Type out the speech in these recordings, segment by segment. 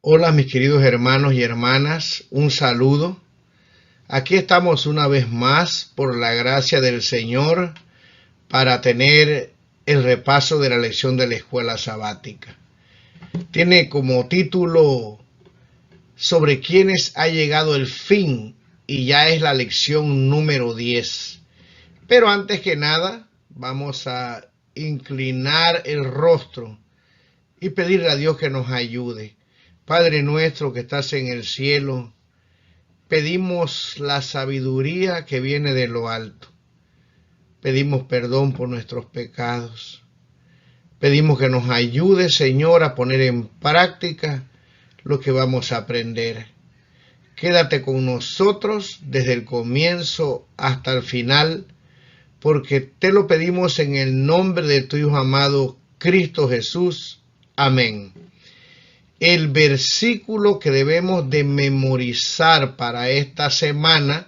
Hola mis queridos hermanos y hermanas, un saludo. Aquí estamos una vez más por la gracia del Señor para tener el repaso de la lección de la escuela sabática. Tiene como título sobre quiénes ha llegado el fin y ya es la lección número 10. Pero antes que nada vamos a inclinar el rostro y pedirle a Dios que nos ayude. Padre nuestro que estás en el cielo, pedimos la sabiduría que viene de lo alto. Pedimos perdón por nuestros pecados. Pedimos que nos ayude, Señor, a poner en práctica lo que vamos a aprender. Quédate con nosotros desde el comienzo hasta el final, porque te lo pedimos en el nombre de tu Hijo amado, Cristo Jesús. Amén. El versículo que debemos de memorizar para esta semana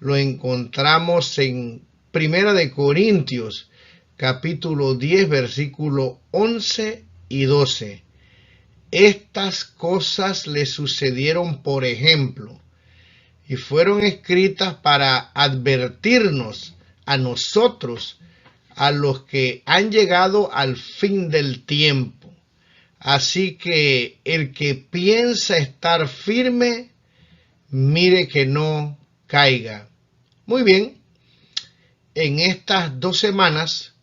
lo encontramos en Primera de Corintios, capítulo 10, versículo 11 y 12. Estas cosas le sucedieron por ejemplo y fueron escritas para advertirnos a nosotros, a los que han llegado al fin del tiempo. Así que el que piensa estar firme, mire que no caiga. Muy bien, en estas 2 semanas,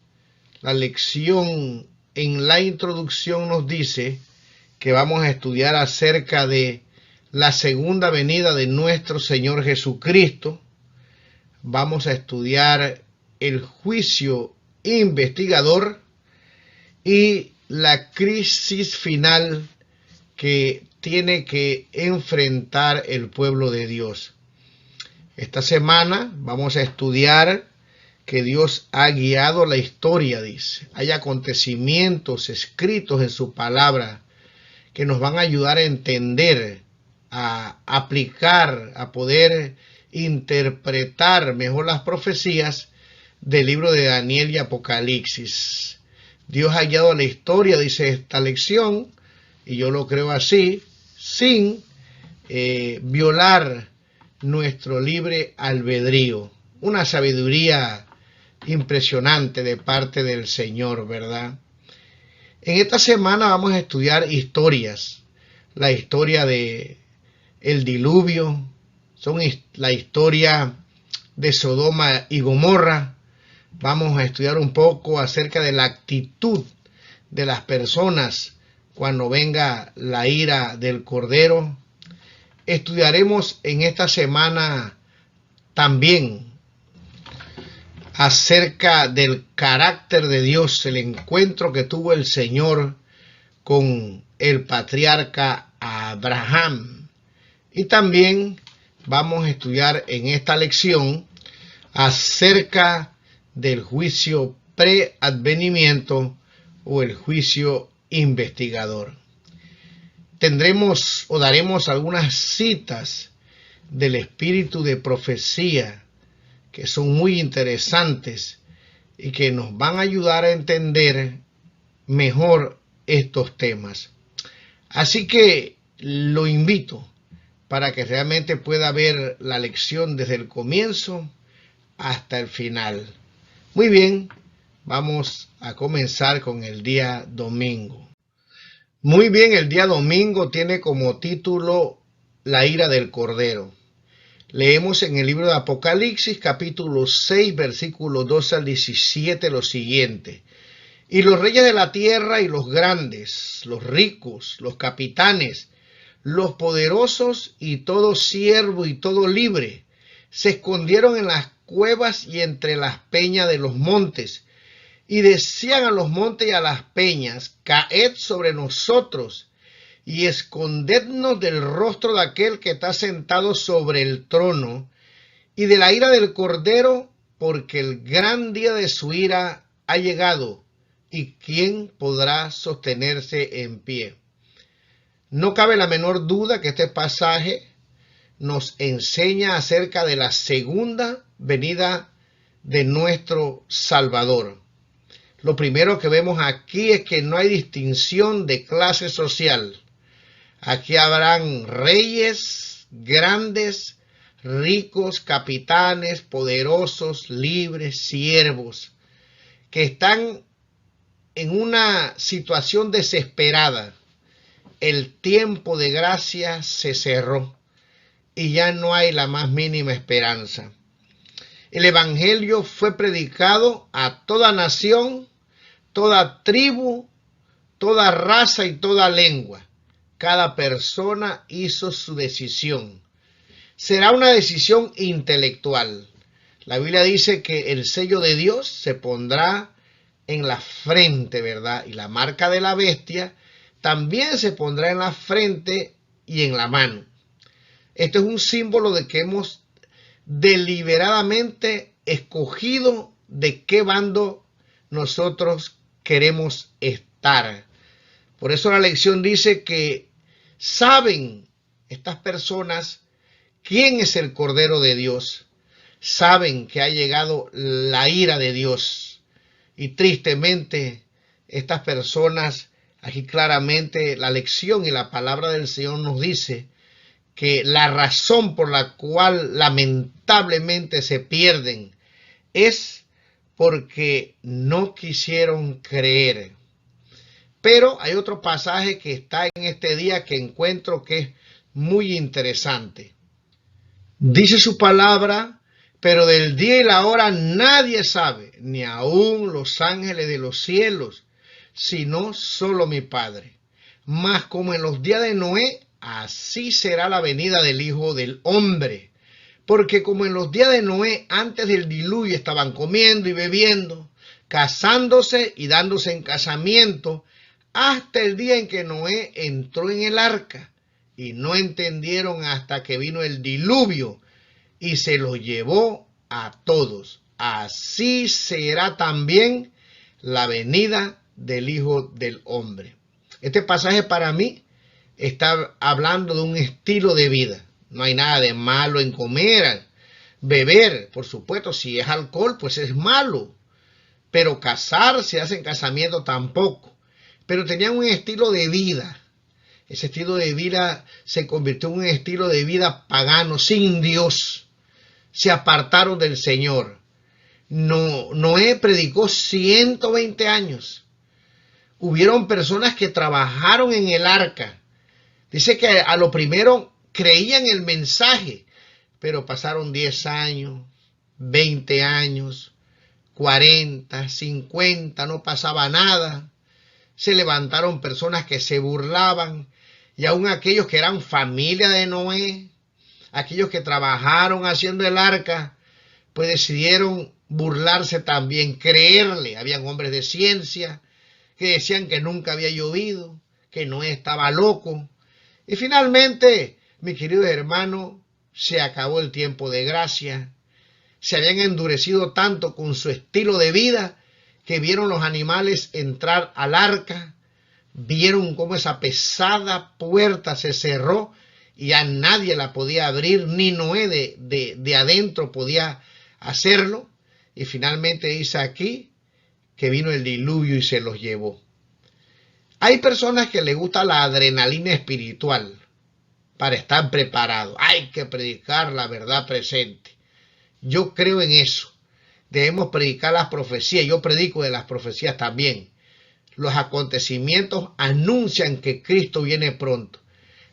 la lección en la introducción nos dice que vamos a estudiar acerca de la segunda venida de nuestro Señor Jesucristo. Vamos a estudiar el juicio investigador y la crisis final que tiene que enfrentar el pueblo de Dios. Esta semana vamos a estudiar que Dios ha guiado la historia, dice. Hay acontecimientos escritos en su palabra que nos van a ayudar a entender, a aplicar, a poder interpretar mejor las profecías del libro de Daniel y Apocalipsis. Dios ha guiado la historia, dice esta lección, y yo lo creo así, sin violar nuestro libre albedrío. Una sabiduría impresionante de parte del Señor, ¿verdad? En esta semana vamos a estudiar historias. La historia de el diluvio, la historia de Sodoma y Gomorra. Vamos a estudiar un poco acerca de la actitud de las personas cuando venga la ira del Cordero. Estudiaremos en esta semana también acerca del carácter de Dios, el encuentro que tuvo el Señor con el patriarca Abraham. Y también vamos a estudiar en esta lección acerca del juicio preadvenimiento o el juicio investigador. Tendremos o daremos algunas citas del espíritu de profecía que son muy interesantes y que nos van a ayudar a entender mejor estos temas. Así que lo invito para que realmente pueda ver la lección desde el comienzo hasta el final. Muy bien, vamos a comenzar con el día domingo. Muy bien, el día domingo tiene como título La ira del Cordero. Leemos en el libro de Apocalipsis, capítulo 6, versículo 2 al 17, lo siguiente. Y los reyes de la tierra y los grandes, los ricos, los capitanes, los poderosos y todo siervo y todo libre, se escondieron en las cuevas y entre las peñas de los montes, y decían a los montes y a las peñas: caed sobre nosotros, y escondednos del rostro de aquel que está sentado sobre el trono, y de la ira del Cordero, porque el gran día de su ira ha llegado, y ¿quién podrá sostenerse en pie? No cabe la menor duda que este pasaje nos enseña acerca de la segunda venida de nuestro Salvador. Lo primero que vemos aquí es que no hay distinción de clase social. Aquí habrán reyes grandes, ricos, capitanes, poderosos, libres, siervos, que están en una situación desesperada. El tiempo de gracia se cerró y ya no hay la más mínima esperanza. El evangelio fue predicado a toda nación, toda tribu, toda raza y toda lengua. Cada persona hizo su decisión. Será una decisión intelectual. La Biblia dice que el sello de Dios se pondrá en la frente, ¿verdad? Y la marca de la bestia también se pondrá en la frente y en la mano. Esto es un símbolo de que hemos deliberadamente escogido de qué bando nosotros queremos estar. Por eso la lección dice que saben estas personas quién es el Cordero de Dios. Saben que ha llegado la ira de Dios. Y tristemente estas personas, aquí claramente la lección y la palabra del Señor nos dice que la razón por la cual lamentablemente se pierden es porque no quisieron creer. Pero hay otro pasaje que está en este día que encuentro que es muy interesante. Dice su palabra, pero del día y la hora nadie sabe, ni aun los ángeles de los cielos, sino solo mi Padre. Mas como en los días de Noé, así será la venida del Hijo del Hombre. Porque como en los días de Noé, antes del diluvio, estaban comiendo y bebiendo, casándose y dándose en casamiento, hasta el día en que Noé entró en el arca, y no entendieron hasta que vino el diluvio y se los llevó a todos. Así será también la venida del Hijo del Hombre. Este pasaje para mí está hablando de un estilo de vida. No hay nada de malo en comer, beber. Por supuesto, si es alcohol, pues es malo. Pero casarse, hacen casamiento tampoco. Pero tenían un estilo de vida. Ese estilo de vida se convirtió en un estilo de vida pagano, sin Dios. Se apartaron del Señor. Noé predicó 120 años. Hubieron personas que trabajaron en el arca. Dice que a lo primero creían el mensaje, pero pasaron 10 años, 20 años, 40, 50, no pasaba nada. Se levantaron personas que se burlaban, y aún aquellos que eran familia de Noé, aquellos que trabajaron haciendo el arca, pues decidieron burlarse también, creerle. Habían hombres de ciencia que decían que nunca había llovido, que Noé estaba loco. Y finalmente, mis queridos hermanos, se acabó el tiempo de gracia. Se habían endurecido tanto con su estilo de vida que vieron los animales entrar al arca, vieron cómo esa pesada puerta se cerró y a nadie la podía abrir, ni Noé de adentro podía hacerlo. Y finalmente dice aquí que vino el diluvio y se los llevó. Hay personas que les gusta la adrenalina espiritual para estar preparados. Hay que predicar la verdad presente. Yo creo en eso. Debemos predicar las profecías. Yo predico de las profecías también. Los acontecimientos anuncian que Cristo viene pronto.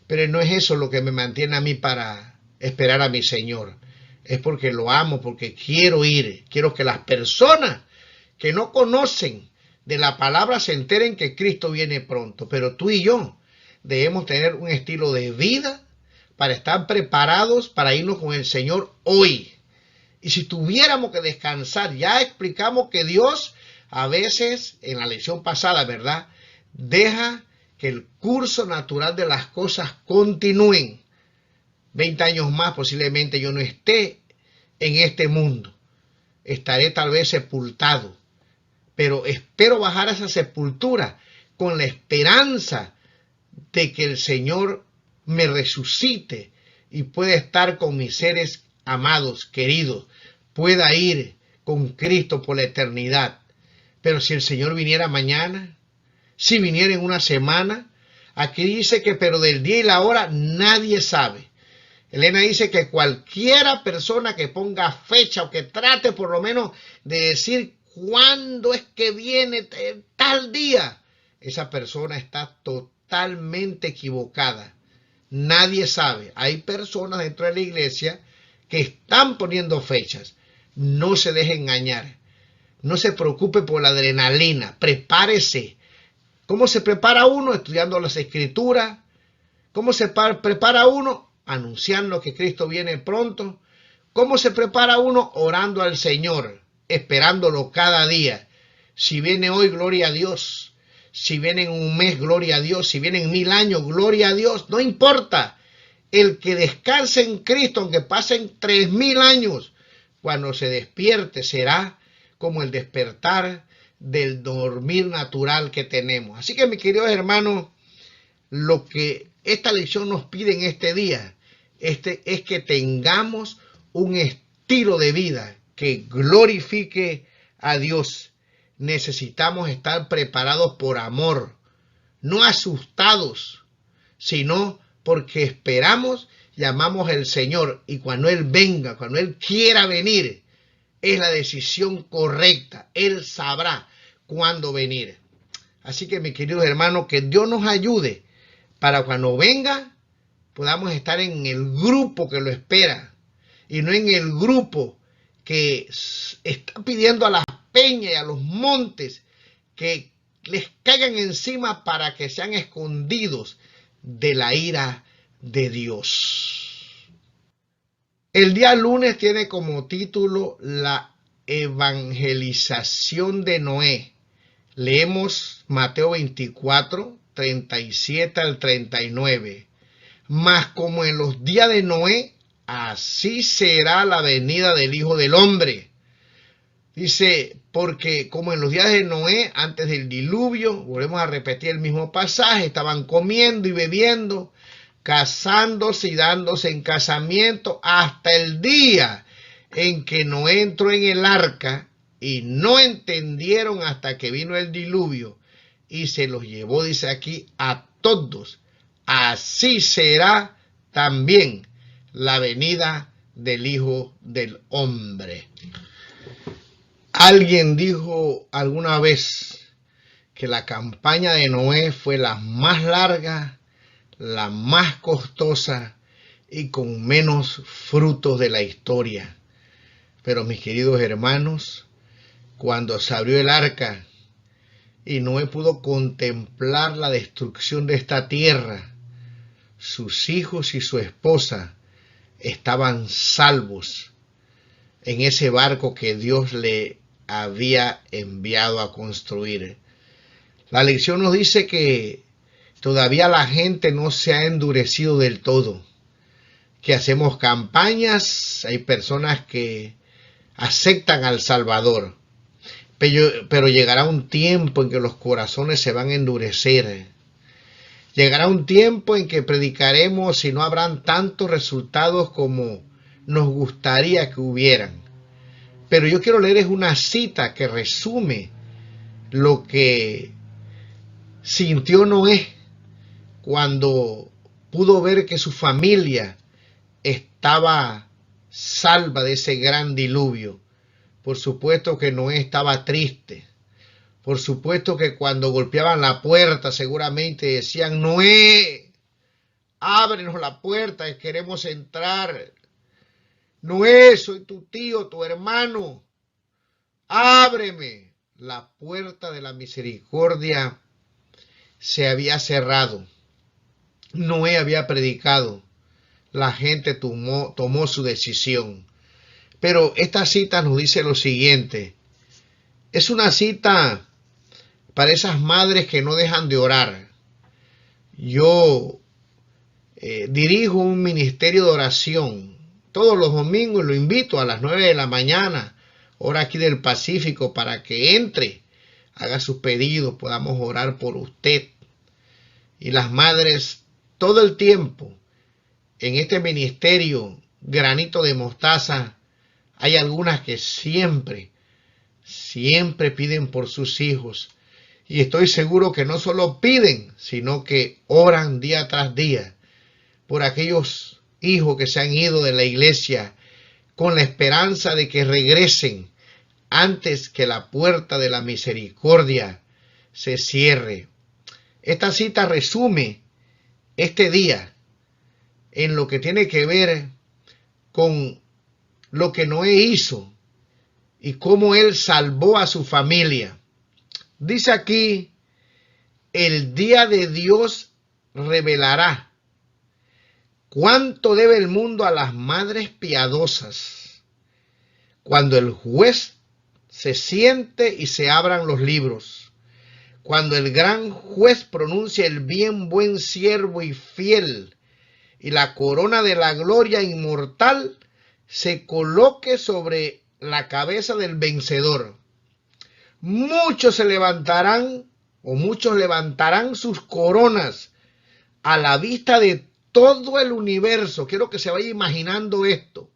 Pero no es eso lo que me mantiene a mí para esperar a mi Señor. Es porque lo amo, porque quiero ir. Quiero que las personas que no conocen de la palabra se enteren que Cristo viene pronto. Pero tú y yo debemos tener un estilo de vida para estar preparados para irnos con el Señor hoy. Y si tuviéramos que descansar, ya explicamos que Dios a veces, en la lección pasada, ¿verdad?, deja que el curso natural de las cosas continúen. 20 años más posiblemente yo no esté en este mundo. Estaré tal vez sepultado. Pero espero bajar a esa sepultura con la esperanza de que el Señor me resucite y pueda estar con mis seres amados, queridos, pueda ir con Cristo por la eternidad. Pero si el Señor viniera mañana, si viniera en una semana, Aquí dice que pero del día y la hora nadie sabe. Elena dice que cualquiera persona que ponga fecha o que trate por lo menos de decir cuándo es que viene tal día, esa persona está totalmente equivocada. Nadie sabe. Hay personas dentro de la iglesia que están poniendo fechas. No se deje engañar. No se preocupe por la adrenalina. Prepárese. ¿Cómo se prepara uno? Estudiando las escrituras. ¿Cómo se prepara uno? Anunciando que Cristo viene pronto. ¿Cómo se prepara uno? Orando al Señor, esperándolo cada día. Si viene hoy, gloria a Dios. Si viene en un mes, gloria a Dios. Si viene en 1000 años, gloria a Dios. No importa. El que descanse en Cristo, aunque pasen 3000 años, cuando se despierte será como el despertar del dormir natural que tenemos. Así que, mis queridos hermanos, lo que esta lección nos pide en este día es que tengamos un estilo de vida que glorifique a Dios. Necesitamos estar preparados por amor, no asustados, sino porque esperamos y amamos al Señor. Y cuando Él venga, cuando Él quiera venir, es la decisión correcta. Él sabrá cuándo venir. Así que, mis queridos hermanos, que Dios nos ayude para cuando venga podamos estar en el grupo que lo espera y no en el grupo que está pidiendo a las peñas y a los montes que les caigan encima para que sean escondidos de la ira de Dios. El día lunes tiene como título la evangelización de Noé. Leemos Mateo 24, 37 al 39. Mas como en los días de Noé, así será la venida del Hijo del Hombre. Dice, porque como en los días de Noé, antes del diluvio, volvemos a repetir el mismo pasaje, estaban comiendo y bebiendo, casándose y dándose en casamiento, hasta el día en que Noé entró en el arca, y no entendieron hasta que vino el diluvio, y se los llevó, dice aquí, a todos. Así será también la venida del Hijo del Hombre. Alguien dijo alguna vez que la campaña de Noé fue la más larga, la más costosa y con menos frutos de la historia. Pero, mis queridos hermanos, cuando se abrió el arca y Noé pudo contemplar la destrucción de esta tierra, sus hijos y su esposa estaban salvos en ese barco que Dios le había enviado a construir. La lección nos dice que todavía la gente no se ha endurecido del todo, que hacemos campañas, hay personas que aceptan al Salvador, pero llegará un tiempo en que los corazones se van a endurecer. Llegará un tiempo en que predicaremos y no habrán tantos resultados como nos gustaría que hubieran. Pero yo quiero leerles una cita que resume lo que sintió Noé cuando pudo ver que su familia estaba salva de ese gran diluvio. Por supuesto que Noé estaba triste. Por supuesto que cuando golpeaban la puerta seguramente decían, Noé, ábrenos la puerta, que queremos entrar. Noé, soy tu tío, tu hermano. Ábreme. La puerta de la misericordia se había cerrado. Noé había predicado. La gente tomó su decisión. Pero esta cita nos dice lo siguiente. Es una cita para esas madres que no dejan de orar. Yo dirijo un ministerio de oración todos los domingos, lo invito a las 9 de la mañana, hora aquí del Pacífico, para que entre, haga sus pedidos, podamos orar por usted. Y las madres todo el tiempo en este ministerio Granito de Mostaza, hay algunas que siempre piden por sus hijos Y estoy seguro que no solo piden, sino que oran día tras día por aquellos hijos que se han ido de la iglesia con la esperanza de que regresen antes que la puerta de la misericordia se cierre. Esta cita resume este día en lo que tiene que ver con lo que Noé hizo y cómo él salvó a su familia. Dice aquí, el día de Dios revelará cuánto debe el mundo a las madres piadosas, cuando el juez se siente y se abran los libros, cuando el gran juez pronuncie el bien, buen siervo y fiel, y la corona de la gloria inmortal se coloque sobre la cabeza del vencedor. Muchos se levantarán, o muchos levantarán sus coronas a la vista de todo el universo. Quiero que se vaya imaginando esto.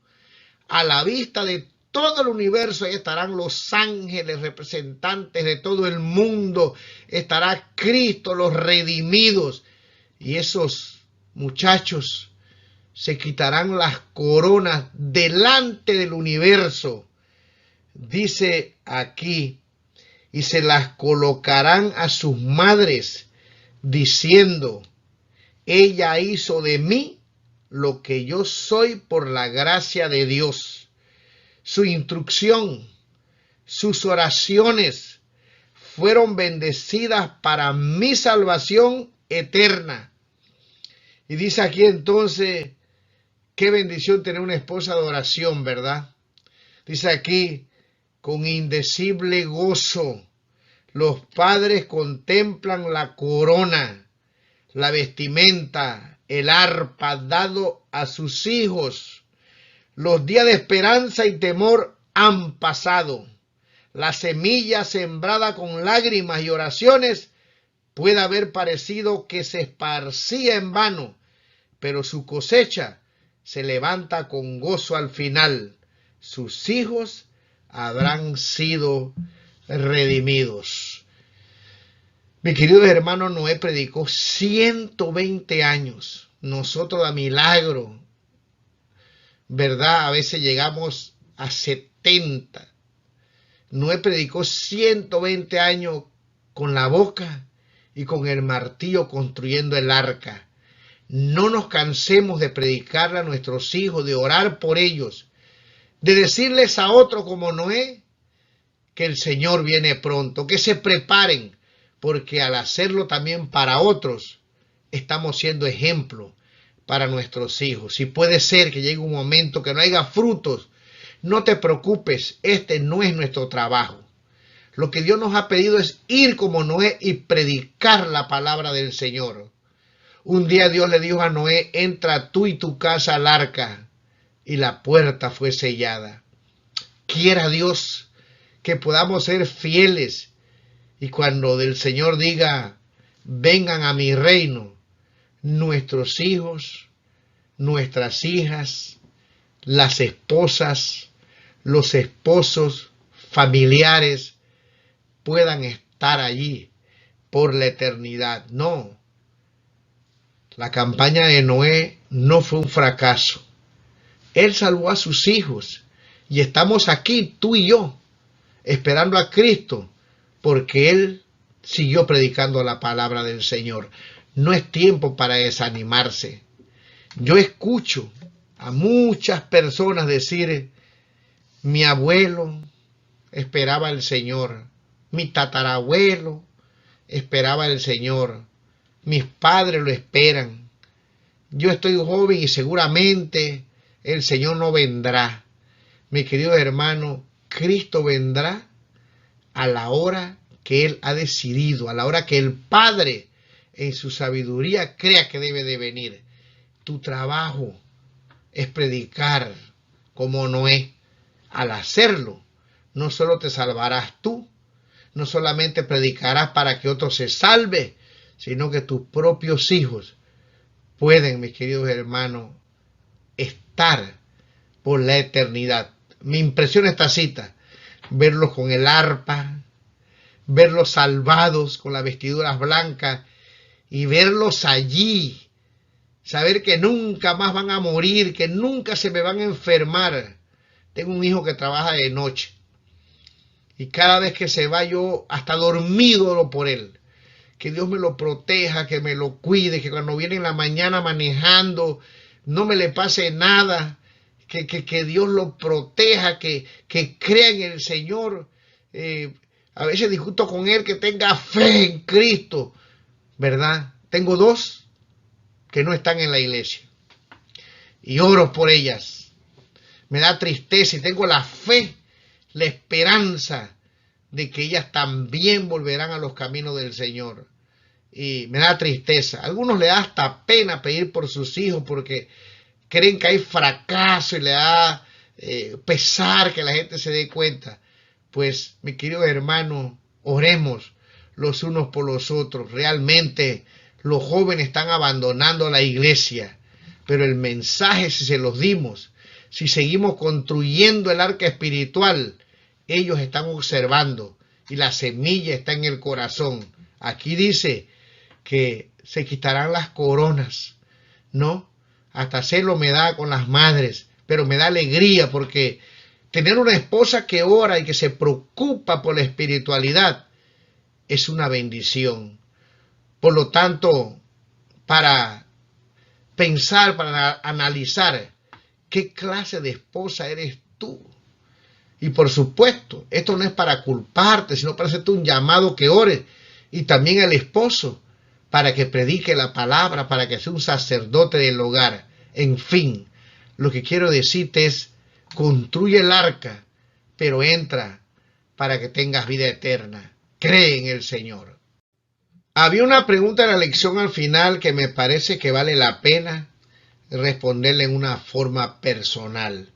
A la vista de todo el universo, ahí estarán los ángeles representantes de todo el mundo, estará Cristo, los redimidos, y esos muchachos se quitarán las coronas delante del universo. Dice aquí, y se las colocarán a sus madres, diciendo, ella hizo de mí lo que yo soy por la gracia de Dios. Su instrucción, sus oraciones fueron bendecidas para mi salvación eterna. Y dice aquí entonces, qué bendición tener una esposa de oración, ¿verdad? Dice aquí, con indecible gozo, los padres contemplan la corona, la vestimenta, el arpa dado a sus hijos. Los días de esperanza y temor han pasado. La semilla sembrada con lágrimas y oraciones puede haber parecido que se esparcía en vano, pero su cosecha se levanta con gozo al final. Sus hijos habrán sido redimidos. Mi querido hermano, Noé predicó 120 años. Nosotros a milagro, ¿verdad? A veces llegamos a 70. Noé predicó 120 años con la boca y con el martillo construyendo el arca. No nos cansemos de predicarle a nuestros hijos, de orar por ellos, de decirles a otros como Noé que el Señor viene pronto, que se preparen, porque al hacerlo también para otros, estamos siendo ejemplo para nuestros hijos. Si puede ser que llegue un momento que no haya frutos, no te preocupes, este no es nuestro trabajo. Lo que Dios nos ha pedido es ir como Noé y predicar la palabra del Señor. Un día Dios le dijo a Noé, entra tú y tu casa al arca, y la puerta fue sellada. Quiera Dios que podamos ser fieles, y cuando el Señor diga, vengan a mi reino, nuestros hijos, nuestras hijas, las esposas, los esposos, familiares, puedan estar allí por la eternidad. No, la campaña de Noé no fue un fracaso. Él salvó a sus hijos y estamos aquí, tú y yo, esperando a Cristo, porque Él siguió predicando la palabra del Señor. No es tiempo para desanimarse. Yo escucho a muchas personas decir, mi abuelo esperaba al Señor, mi tatarabuelo esperaba al Señor, mis padres lo esperan. Yo estoy joven y seguramente el Señor no vendrá. Mi querido hermano, Cristo vendrá a la hora que Él ha decidido, a la hora que el Padre en su sabiduría crea que debe de venir. Tu trabajo es predicar como Noé. Al hacerlo, no solo te salvarás tú, no solamente predicarás para que otro se salve, sino que tus propios hijos pueden, mis queridos hermanos, estar por la eternidad. Me impresiona esta cita, verlos con el arpa, verlos salvados con las vestiduras blancas y verlos allí, saber que nunca más van a morir, que nunca se me van a enfermar. Tengo un hijo que trabaja de noche y cada vez que se va yo hasta dormido oro por él. Que Dios me lo proteja, que me lo cuide, que cuando viene en la mañana manejando no me le pase nada, que Dios lo proteja, que crea en el Señor. A veces discuto con él que tenga fe en Cristo, ¿verdad? Tengo dos que no están en la iglesia y oro por ellas. Me da tristeza y tengo la fe, la esperanza de que ellas también volverán a los caminos del Señor. Y me da tristeza. A algunos le da hasta pena pedir por sus hijos porque creen que hay fracaso y le da pesar que la gente se dé cuenta. Pues, mi querido hermano, oremos los unos por los otros. Realmente los jóvenes están abandonando la iglesia, pero el mensaje, si se los dimos, si seguimos construyendo el arca espiritual, ellos están observando y la semilla está en el corazón. Aquí dice que se quitarán las coronas, ¿no? Hasta celo me da con las madres, pero me da alegría porque tener una esposa que ora y que se preocupa por la espiritualidad es una bendición. Por lo tanto, para pensar, para analizar qué clase de esposa eres tú. Y por supuesto, esto no es para culparte, sino para hacerte un llamado que ores. Y también al esposo, para que predique la palabra, para que sea un sacerdote del hogar. En fin, lo que quiero decirte es, construye el arca, pero entra para que tengas vida eterna. Cree en el Señor. Había una pregunta en la lección al final que me parece que vale la pena responderle en una forma personal.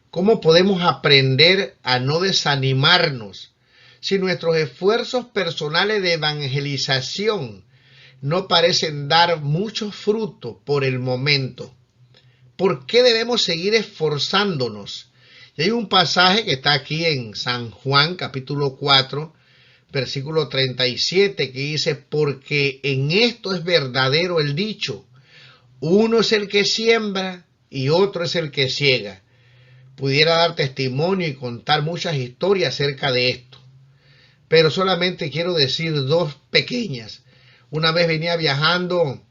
¿Cómo podemos aprender a no desanimarnos si nuestros esfuerzos personales de evangelización no parecen dar mucho fruto por el momento? ¿Por qué debemos seguir esforzándonos? Y hay un pasaje que está aquí en San Juan, capítulo 4, versículo 37, que dice, porque en esto es verdadero el dicho, uno es el que siembra y otro es el que ciega. Pudiera dar testimonio y contar muchas historias acerca de esto, pero solamente quiero decir dos pequeñas. Una vez venía viajando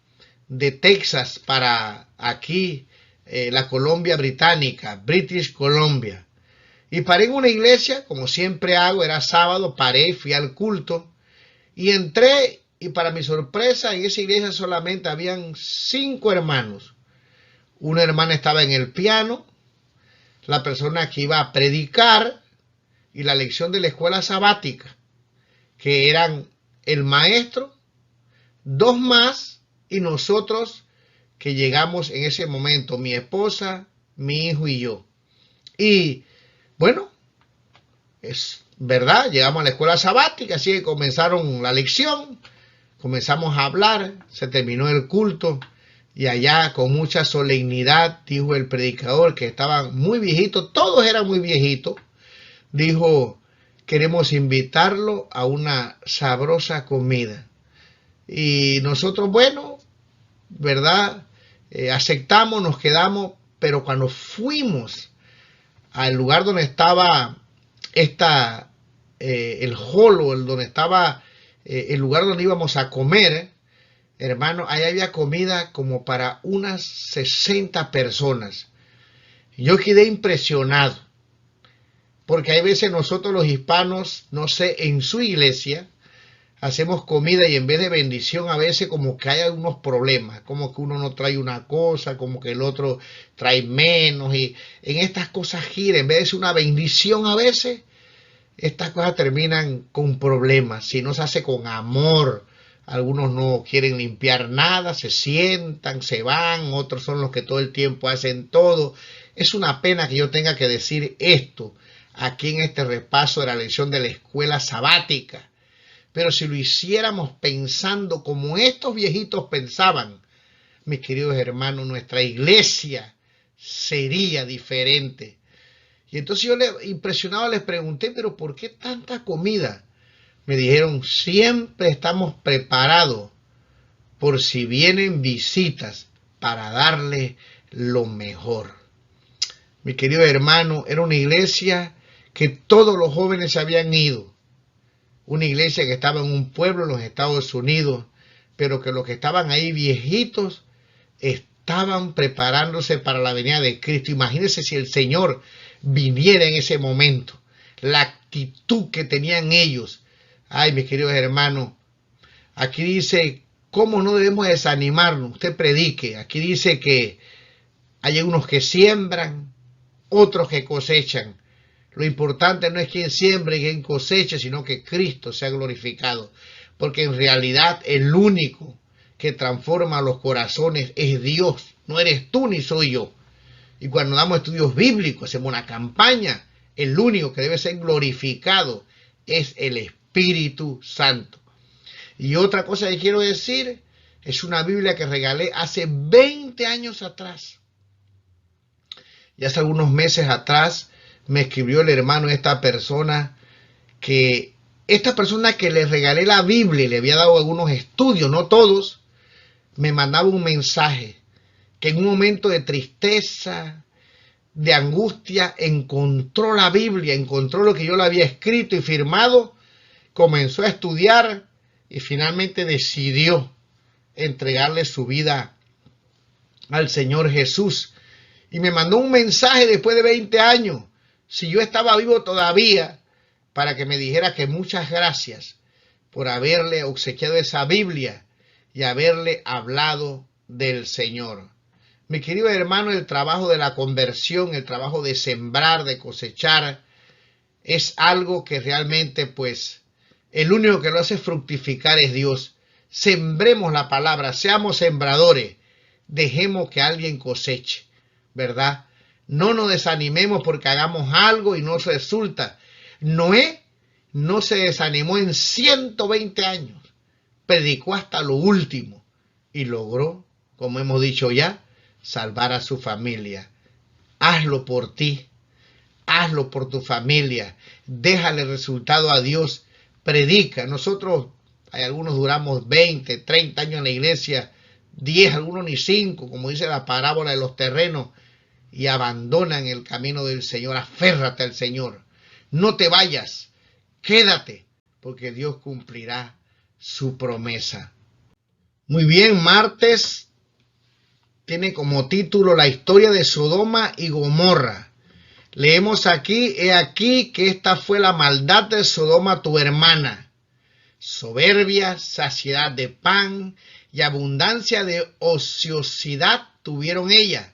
de Texas para aquí, la Colombia británica, British Columbia, y paré en una iglesia, como siempre hago, era sábado, paré, fui al culto, y entré, y para mi sorpresa, en esa iglesia solamente habían 5 hermanos. Una hermana estaba en el piano, la persona que iba a predicar y la lección de la escuela sabática, que eran el maestro, 2 más y nosotros que llegamos en ese momento, mi esposa, mi hijo y yo. Y bueno, es verdad, llegamos a la escuela sabática, así que comenzaron la lección, comenzamos a hablar, se terminó el culto. Y allá con mucha solemnidad dijo el predicador, que estaban muy viejitos, todos eran muy viejitos, dijo, queremos invitarlo a una sabrosa comida. Y nosotros, bueno, ¿verdad? Aceptamos, nos quedamos, pero cuando fuimos al lugar donde estaba el hall, donde estaba el lugar donde íbamos a comer, hermano, ahí había comida como para unas 60 personas. Yo quedé impresionado, porque hay veces nosotros los hispanos, no sé, en su iglesia, hacemos comida y en vez de bendición a veces como que hay algunos problemas, como que uno no trae una cosa, como que el otro trae menos, y en estas cosas gira, en vez de ser una bendición a veces, estas cosas terminan con problemas, si no se hace con amor. Algunos no quieren limpiar nada, se sientan, se van, otros son los que todo el tiempo hacen todo. Es una pena que yo tenga que decir esto aquí en este repaso de la lección de la escuela sabática. Pero si lo hiciéramos pensando como estos viejitos pensaban, mis queridos hermanos, nuestra iglesia sería diferente. Y entonces yo impresionado les pregunté, pero ¿por qué tanta comida? me dijeron, siempre estamos preparados por si vienen visitas para darle lo mejor. Mi querido hermano, era una iglesia que todos los jóvenes se habían ido. Una iglesia que estaba en un pueblo en los Estados Unidos, pero que los que estaban ahí viejitos estaban preparándose para la venida de Cristo. Imagínense si el Señor viniera en ese momento. La actitud que tenían ellos. Ay, mis queridos hermanos, aquí dice, ¿cómo no debemos desanimarnos? Usted predique. Aquí dice que hay unos que siembran, otros que cosechan. Lo importante no es quién siembra y quién cosecha, sino que Cristo sea glorificado. Porque en realidad el único que transforma los corazones es Dios. No eres tú ni soy yo. Y cuando damos estudios bíblicos, hacemos una campaña, el único que debe ser glorificado es el Espíritu Santo. Y otra cosa que quiero decir, es una Biblia que regalé hace 20 años atrás. Y hace algunos meses atrás me escribió el hermano esta persona que le regalé la Biblia y le había dado algunos estudios, no todos, me mandaba un mensaje que en un momento de tristeza, de angustia, encontró la Biblia, encontró lo que yo le había escrito y firmado, comenzó a estudiar y finalmente decidió entregarle su vida al Señor Jesús. Y me mandó un mensaje después de 20 años, si yo estaba vivo todavía, para que me dijera que muchas gracias por haberle obsequiado esa Biblia y haberle hablado del Señor. Mi querido hermano, el trabajo de la conversión, el trabajo de sembrar, de cosechar, es algo que realmente, pues, el único que lo hace fructificar es Dios. Sembremos la palabra, seamos sembradores, dejemos que alguien coseche, ¿verdad? No nos desanimemos porque hagamos algo y no resulta. Noé no se desanimó en 120 años, predicó hasta lo último y logró, como hemos dicho ya, salvar a su familia. Hazlo por ti, hazlo por tu familia, déjale resultado a Dios, predica. Nosotros, hay algunos duramos 20, 30 años en la iglesia, 10, algunos ni 5, como dice la parábola de los terrenos, y abandonan el camino del Señor. Aférrate al Señor, no te vayas, quédate, porque Dios cumplirá su promesa. Muy bien, martes tiene como título la historia de Sodoma y Gomorra. Leemos aquí, he aquí que esta fue la maldad de Sodoma tu hermana. Soberbia, saciedad de pan y abundancia de ociosidad tuvieron ella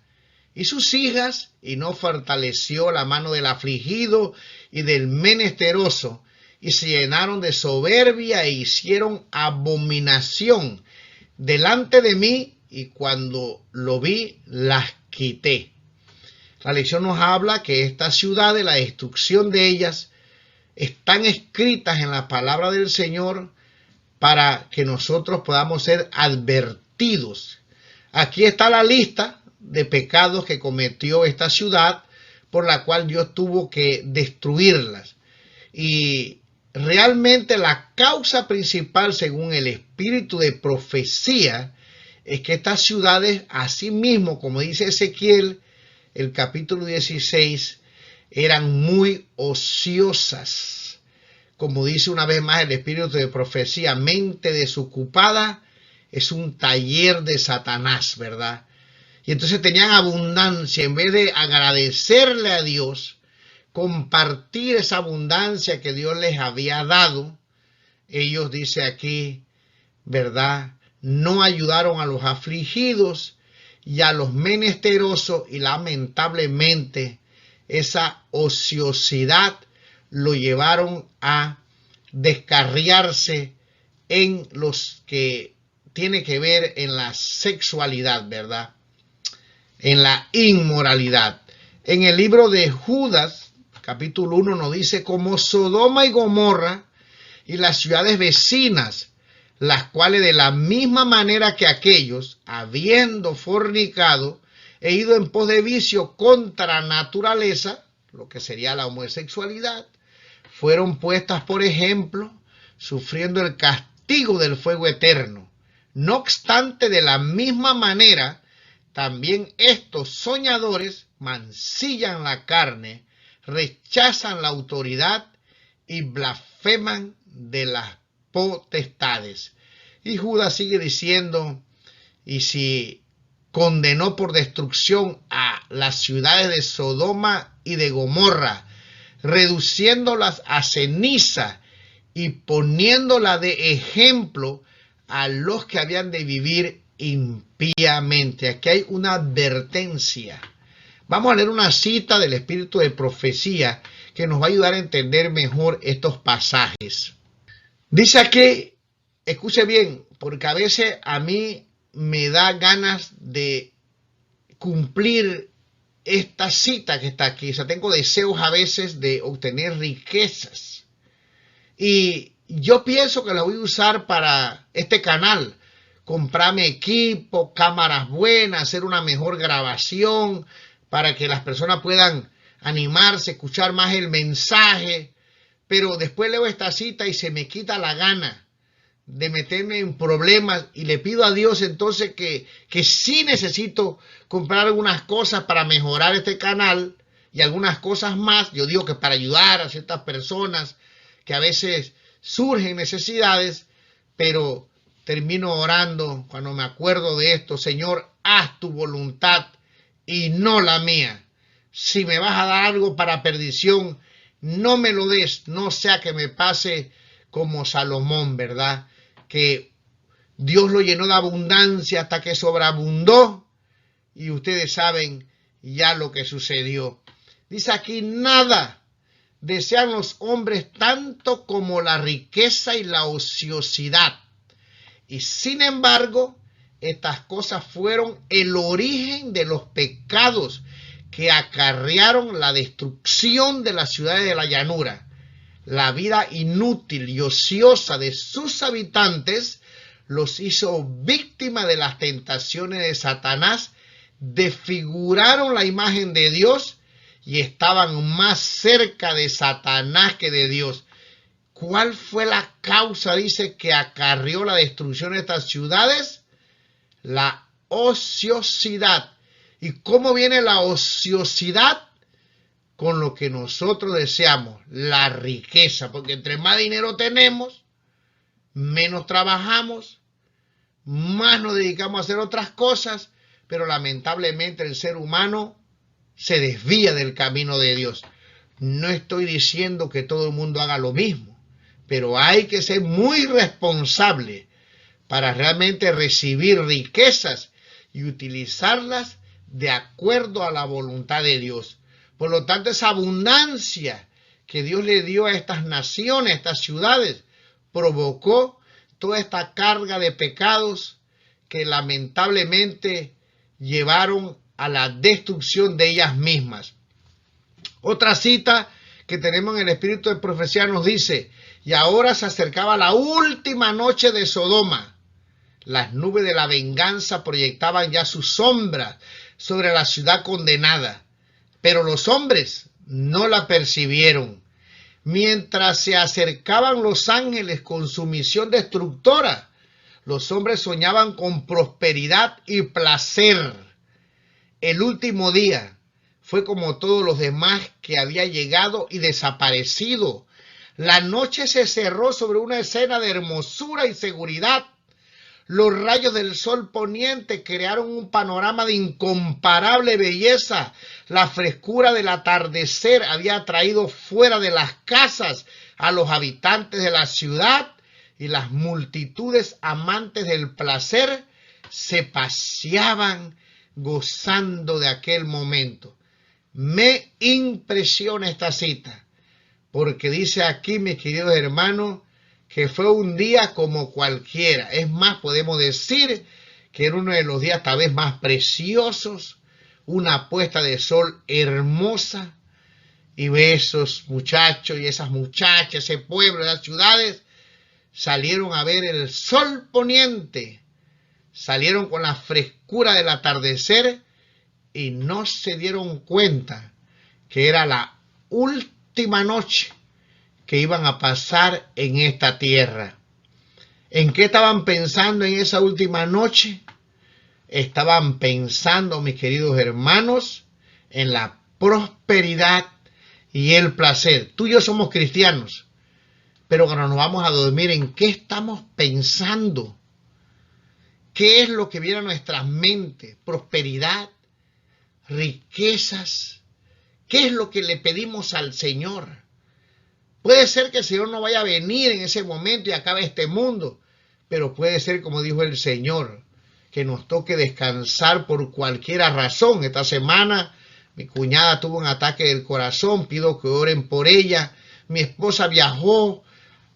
y sus hijas, y no fortaleció la mano del afligido y del menesteroso, y se llenaron de soberbia e hicieron abominación delante de mí, y cuando lo vi, las quité. La lección nos habla que estas ciudades, la destrucción de ellas, están escritas en la palabra del Señor para que nosotros podamos ser advertidos. Aquí está la lista de pecados que cometió esta ciudad, por la cual Dios tuvo que destruirlas. Y realmente la causa principal, según el espíritu de profecía, es que estas ciudades, así mismo, como dice Ezequiel, el capítulo 16, eran muy ociosas. Como dice una vez más el espíritu de profecía, mente desocupada es un taller de Satanás, ¿verdad? Y entonces tenían abundancia. En vez de agradecerle a Dios, compartir esa abundancia que Dios les había dado, ellos, dice aquí, ¿verdad?, no ayudaron a los afligidos y a los menesterosos, y lamentablemente esa ociosidad lo llevaron a descarriarse en los que tiene que ver en la sexualidad, ¿verdad?, en la inmoralidad. En el libro de Judas, capítulo 1, nos dice: como Sodoma y Gomorra y las ciudades vecinas, las cuales de la misma manera que aquellos, habiendo fornicado e ido en pos de vicio contra naturaleza, lo que sería la homosexualidad, fueron puestas por ejemplo sufriendo el castigo del fuego eterno. No obstante, de la misma manera, también estos soñadores mancillan la carne, rechazan la autoridad y blasfeman de las potestades. Y Judas sigue diciendo, y si condenó por destrucción a las ciudades de Sodoma y de Gomorra, reduciéndolas a ceniza y poniéndola de ejemplo a los que habían de vivir impíamente. Aquí hay una advertencia. Vamos a leer una cita del Espíritu de Profecía que nos va a ayudar a entender mejor estos pasajes. Dice aquí, escuche bien, porque a veces a mí me da ganas de cumplir esta cita que está aquí. O sea, tengo deseos a veces de obtener riquezas. Y yo pienso que la voy a usar para este canal. Comprarme equipo, cámaras buenas, hacer una mejor grabación para que las personas puedan animarse, escuchar más el mensaje. Pero después leo esta cita y se me quita la gana de meterme en problemas y le pido a Dios entonces que sí necesito comprar algunas cosas para mejorar este canal y algunas cosas más. Yo digo que para ayudar a ciertas personas que a veces surgen necesidades, pero termino orando cuando me acuerdo de esto: Señor, haz tu voluntad y no la mía. Si me vas a dar algo para perdición, no me lo des, no sea que me pase como Salomón, ¿verdad? Que Dios lo llenó de abundancia hasta que sobreabundó, y ustedes saben ya lo que sucedió. Dice aquí, nada desean los hombres tanto como la riqueza y la ociosidad. Y sin embargo, estas cosas fueron el origen de los pecados que acarrearon la destrucción de las ciudades de la llanura. La vida inútil y ociosa de sus habitantes los hizo víctimas de las tentaciones de Satanás, desfiguraron la imagen de Dios y estaban más cerca de Satanás que de Dios. ¿Cuál fue la causa, dice, que acarreó la destrucción de estas ciudades? La ociosidad. ¿Y cómo viene la ociosidad? Con lo que nosotros deseamos, la riqueza, porque entre más dinero tenemos, menos trabajamos, más nos dedicamos a hacer otras cosas, pero lamentablemente el ser humano se desvía del camino de Dios. No estoy diciendo que todo el mundo haga lo mismo, pero hay que ser muy responsable para realmente recibir riquezas y utilizarlas de acuerdo a la voluntad de Dios. Por lo tanto, esa abundancia que Dios le dio a estas naciones, a estas ciudades, provocó toda esta carga de pecados que lamentablemente llevaron a la destrucción de ellas mismas. Otra cita que tenemos en el Espíritu de Profecía nos dice, y ahora se acercaba la última noche de Sodoma. Las nubes de la venganza proyectaban ya su sombra sobre la ciudad condenada. Pero los hombres no la percibieron. Mientras se acercaban los ángeles con su misión destructora, los hombres soñaban con prosperidad y placer. El último día fue como todos los demás que había llegado y desaparecido. La noche se cerró sobre una escena de hermosura y seguridad. Los rayos del sol poniente crearon un panorama de incomparable belleza. La frescura del atardecer había traído fuera de las casas a los habitantes de la ciudad, y las multitudes amantes del placer se paseaban gozando de aquel momento. Me impresiona esta cita, porque dice aquí, mis queridos hermanos, que fue un día como cualquiera. Es más, podemos decir que era uno de los días tal vez más preciosos, una puesta de sol hermosa, y ve esos muchachos y esas muchachas, ese pueblo, las ciudades, salieron a ver el sol poniente, salieron con la frescura del atardecer y no se dieron cuenta que era la última noche que iban a pasar en esta tierra. ¿En qué estaban pensando en esa última noche? Estaban pensando, mis queridos hermanos, en la prosperidad y el placer. Tú y yo somos cristianos, pero cuando nos vamos a dormir, ¿en qué estamos pensando? ¿Qué es lo que viene a nuestras mentes? Prosperidad, riquezas. ¿Qué es lo que le pedimos al Señor? Puede ser que el Señor no vaya a venir en ese momento y acabe este mundo, pero puede ser, como dijo el Señor, que nos toque descansar por cualquier razón. Esta semana mi cuñada tuvo un ataque del corazón, pido que oren por ella. Mi esposa viajó,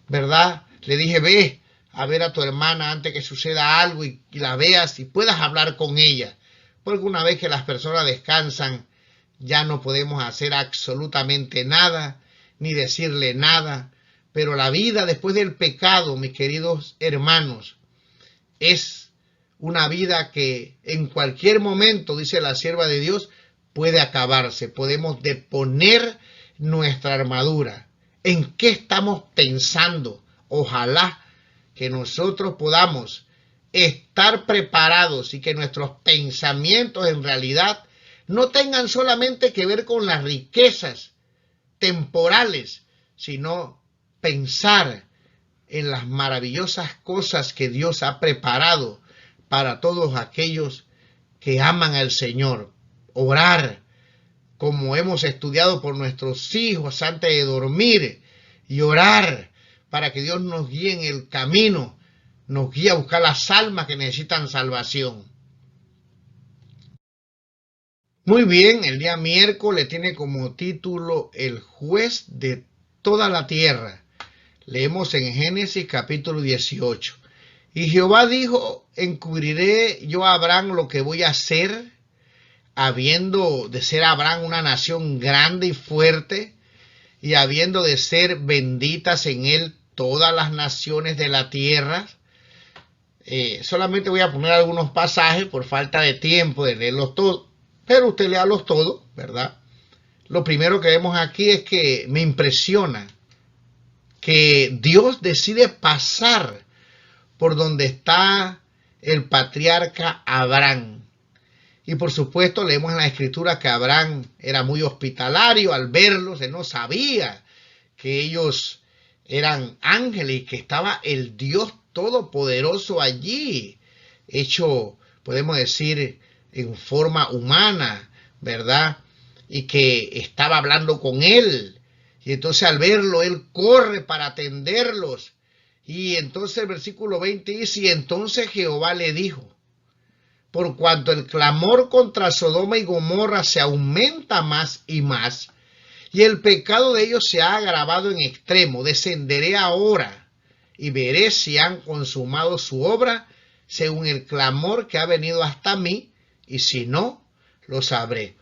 ¿verdad? Le dije, ve a ver a tu hermana antes que suceda algo y la veas y puedas hablar con ella. Porque una vez que las personas descansan, ya no podemos hacer absolutamente nada, ni decirle nada. Pero la vida después del pecado, mis queridos hermanos, es una vida que en cualquier momento, dice la sierva de Dios, puede acabarse. Podemos deponer nuestra armadura. ¿En qué estamos pensando? Ojalá que nosotros podamos estar preparados y que nuestros pensamientos en realidad no tengan solamente que ver con las riquezas temporales, sino pensar en las maravillosas cosas que Dios ha preparado para todos aquellos que aman al Señor. Orar, como hemos estudiado por nuestros hijos antes de dormir, y orar para que Dios nos guíe en el camino, nos guíe a buscar las almas que necesitan salvación. Muy bien, el día miércoles tiene como título El juez de toda la tierra. Leemos en Génesis capítulo 18. Y Jehová dijo, encubriré yo a Abraham lo que voy a hacer, habiendo de ser Abraham una nación grande y fuerte, y habiendo de ser benditas en él todas las naciones de la tierra. Solamente voy a poner algunos pasajes por falta de tiempo de leerlos todos, pero usted léalos todos, ¿verdad? Lo primero que vemos aquí es que me impresiona que Dios decide pasar por donde está el patriarca Abraham. Y por supuesto leemos en la escritura que Abraham era muy hospitalario al verlos. Él no sabía que ellos eran ángeles y que estaba el Dios Todopoderoso allí, hecho, podemos decir, en forma humana, ¿verdad? Y que estaba hablando con él. Y entonces al verlo, él corre para atenderlos. Y entonces el versículo 20 dice, y entonces Jehová le dijo, por cuanto el clamor contra Sodoma y Gomorra se aumenta más y más, y el pecado de ellos se ha agravado en extremo, descenderé ahora y veré si han consumado su obra según el clamor que ha venido hasta mí, y si no, lo sabré.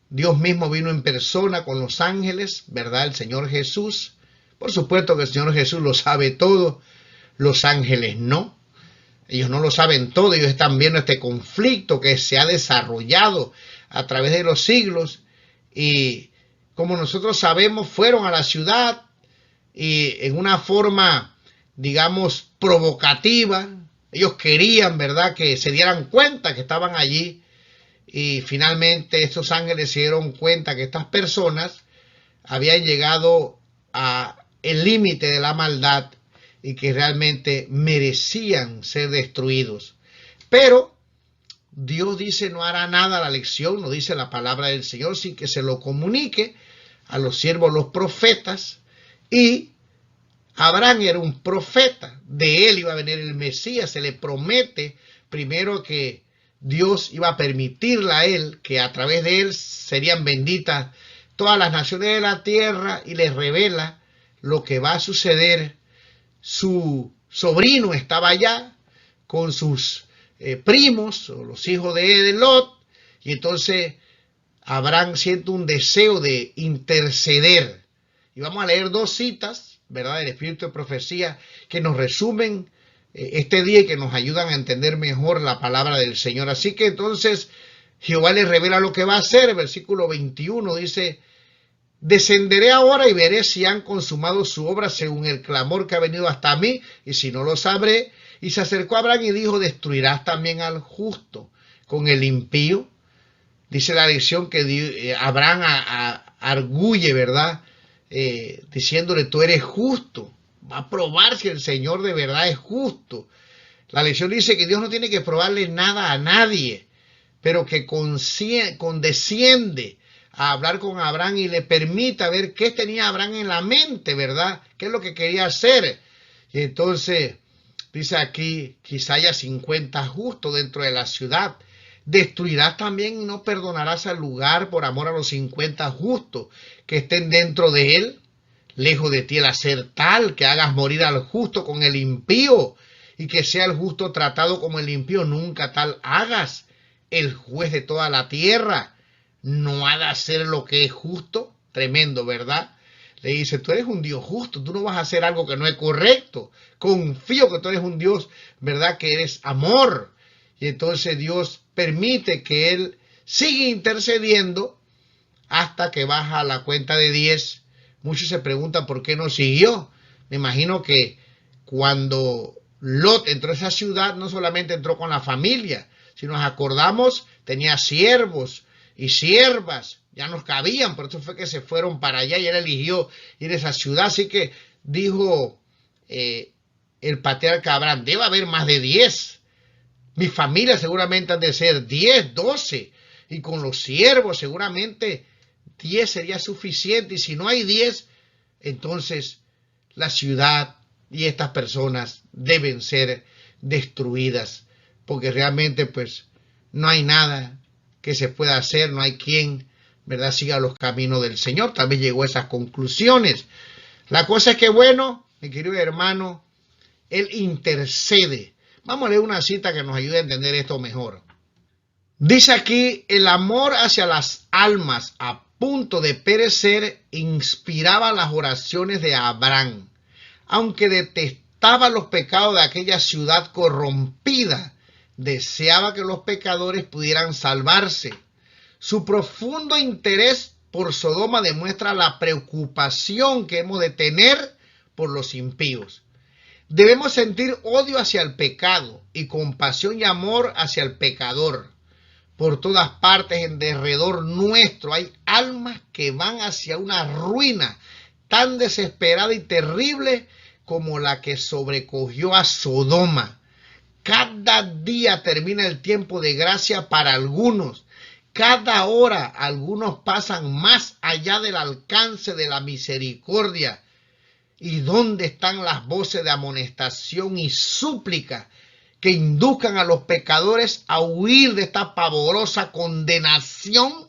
Dios mismo vino en persona con los ángeles, ¿verdad? El Señor Jesús. Por supuesto que el Señor Jesús lo sabe todo, los ángeles no. Ellos no lo saben todo, ellos están viendo este conflicto que se ha desarrollado a través de los siglos y como nosotros sabemos fueron a la ciudad y en una forma, digamos, provocativa. Ellos querían, ¿verdad?, que se dieran cuenta que estaban allí y finalmente estos ángeles se dieron cuenta que estas personas habían llegado a el límite de la maldad y que realmente merecían ser destruidos. Pero Dios dice no hará nada a la elección, no dice la palabra del Señor sin que se lo comunique a los siervos, los profetas, y Abraham era un profeta, de él iba a venir el Mesías, se le promete primero que Dios iba a permitirle a él, que a través de él serían benditas todas las naciones de la tierra y les revela lo que va a suceder. Su sobrino estaba allá con sus primos, o los hijos de Lot, y entonces Abraham siente un deseo de interceder. Y vamos a leer dos citas, ¿verdad?, del Espíritu de Profecía, que nos resumen este día y que nos ayudan a entender mejor la palabra del Señor. Así que entonces Jehová le revela lo que va a hacer. El versículo 21 dice, Descenderé ahora y veré si han consumado su obra según el clamor que ha venido hasta mí, y si no lo sabré. Y se acercó a Abraham y dijo, ¿destruirás también al justo con el impío? Dice la lección que Abraham arguye, ¿verdad? Diciéndole, tú eres justo. Va a probar si el Señor de verdad es justo. La lección dice que Dios no tiene que probarle nada a nadie, pero que condesciende a hablar con Abraham y le permita ver qué tenía Abraham en la mente, ¿verdad? ¿Qué es lo que quería hacer? Y entonces, dice aquí, quizá haya 50 justos dentro de la ciudad. Destruirás también y no perdonarás al lugar por amor a los 50 justos que estén dentro de él. Lejos de ti el hacer tal, que hagas morir al justo con el impío, y que sea el justo tratado como el impío, nunca tal hagas. El juez de toda la tierra no ha de hacer lo que es justo. Tremendo, ¿verdad? Le dice, tú eres un Dios justo, tú no vas a hacer algo que no es correcto. Confío que tú eres un Dios, ¿verdad? Que eres amor. Y entonces Dios permite que él siga intercediendo hasta que baja la cuenta de 10. Muchos se preguntan por qué no siguió. Me imagino que cuando Lot entró a esa ciudad, no solamente entró con la familia, si nos acordamos, tenía siervos y siervas, ya nos cabían, por eso fue que se fueron para allá y él eligió ir a esa ciudad. Así que dijo el patriarca Abraham, debe haber más de 10. Mi familia seguramente han de ser 10, 12, y con los siervos seguramente 10 sería suficiente, y si no hay 10, entonces la ciudad y estas personas deben ser destruidas, porque realmente pues no hay nada que se pueda hacer, no hay quien, ¿verdad?, siga los caminos del Señor. También llegó a esas conclusiones. La cosa es que, bueno, mi querido hermano, él intercede. Vamos a leer una cita que nos ayude a entender esto mejor. Dice aquí, el amor hacia las almas a punto de perecer inspiraba las oraciones de Abraham. Aunque detestaba los pecados de aquella ciudad corrompida, deseaba que los pecadores pudieran salvarse. Su profundo interés por Sodoma demuestra la preocupación que hemos de tener por los impíos. Debemos sentir odio hacia el pecado y compasión y amor hacia el pecador. Por todas partes en derredor nuestro hay almas que van hacia una ruina tan desesperada y terrible como la que sobrecogió a Sodoma. Cada día termina el tiempo de gracia para algunos. Cada hora algunos pasan más allá del alcance de la misericordia. ¿Y dónde están las voces de amonestación y súplica que induzcan a los pecadores a huir de esta pavorosa condenación?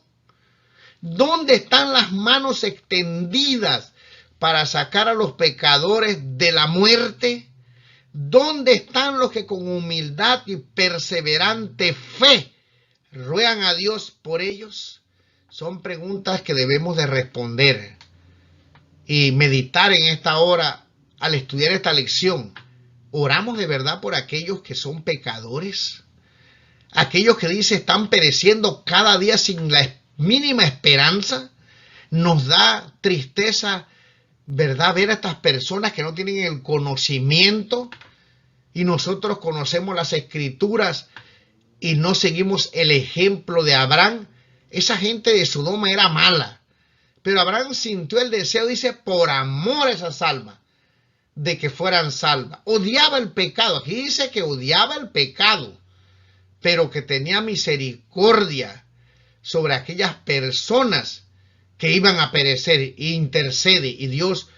¿Dónde están las manos extendidas para sacar a los pecadores de la muerte? ¿Dónde están los que con humildad y perseverante fe ruegan a Dios por ellos? Son preguntas que debemos de responder y meditar en esta hora al estudiar esta lección. ¿Oramos de verdad por aquellos que son pecadores? Aquellos que dice están pereciendo cada día sin la mínima esperanza. Nos da tristeza, ¿verdad?, ver a estas personas que no tienen el conocimiento, y nosotros conocemos las escrituras y no seguimos el ejemplo de Abraham. Esa gente de Sodoma era mala, pero Abraham sintió el deseo, dice, por amor a esas almas, de que fueran salvas. Odiaba el pecado. Aquí dice que odiaba el pecado, pero que tenía misericordia sobre aquellas personas que iban a perecer, e intercede, y Dios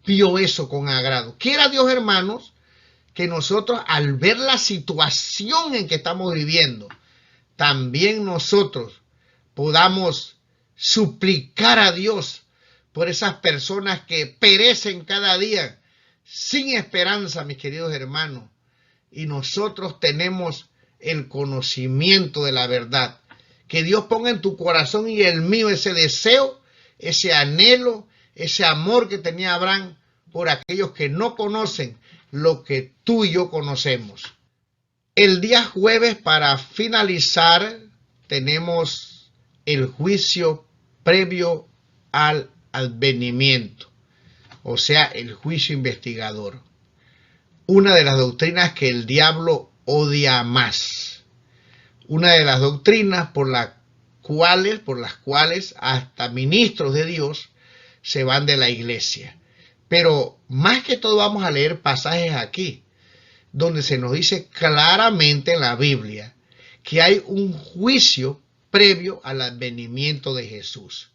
vio eso con agrado. Quiera Dios, hermanos, que nosotros, al ver la situación en que estamos viviendo, también nosotros podamos suplicar a Dios por esas personas que perecen cada día sin esperanza, mis queridos hermanos, y nosotros tenemos el conocimiento de la verdad. Que Dios ponga en tu corazón y el mío ese deseo, ese anhelo, ese amor que tenía Abraham por aquellos que no conocen lo que tú y yo conocemos. El día jueves, para finalizar, tenemos el juicio previo al advenimiento, o sea, el juicio investigador. Una de las doctrinas que el diablo odia más. Una de las doctrinas por las cuales hasta ministros de Dios se van de la iglesia. Pero más que todo vamos a leer pasajes aquí, donde se nos dice claramente en la Biblia que hay un juicio previo al advenimiento de Jesús.